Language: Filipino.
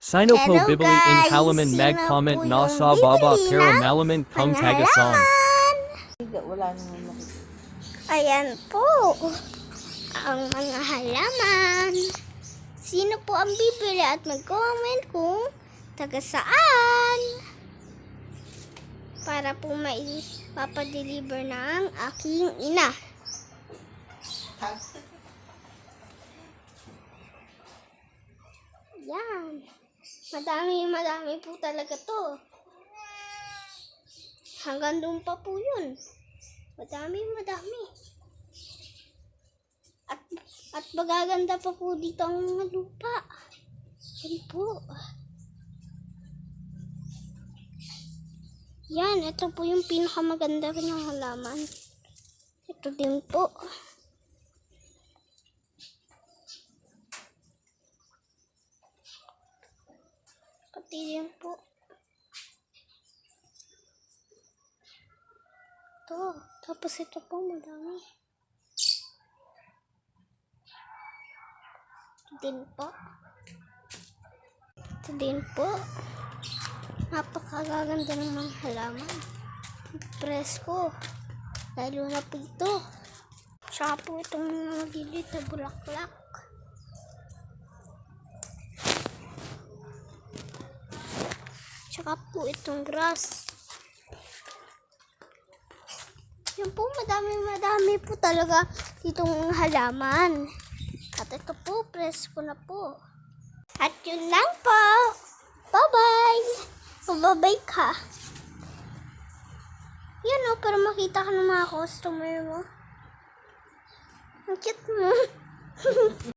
Sino po Hello bibili in guys! halaman mag Sino comment po na yung sa baba bibili para ng malaman kung tagasan. halaman? Wala naman makita. Ayan po ang mga halaman. Sino po ang bibili at mag-comment kung taga saan? Para po may papadeliver ng aking ina. Yan. Madami po talaga to. Hanggang doon pa po yun. Madami. At magaganda pa po dito ang mga lupa. Yan po. Yan, ito po yung pinakamaganda rin ng halaman. Ito din po. Pati din po. Ito. Tapos ito po, madami. Ito din po. Ito din po. Napakagaganda ng mga halaman. Presko. Lalo na po ito. Tsaka po itong mga gilid na bulaklak. Tsaka po itong grass. Yan po, madami po talaga itong halaman. At ito po, presko na po. At yun lang po. Bye-bye! Mababay ka. Yan o, para makita ka ng mga customer mo. Ang cute mo.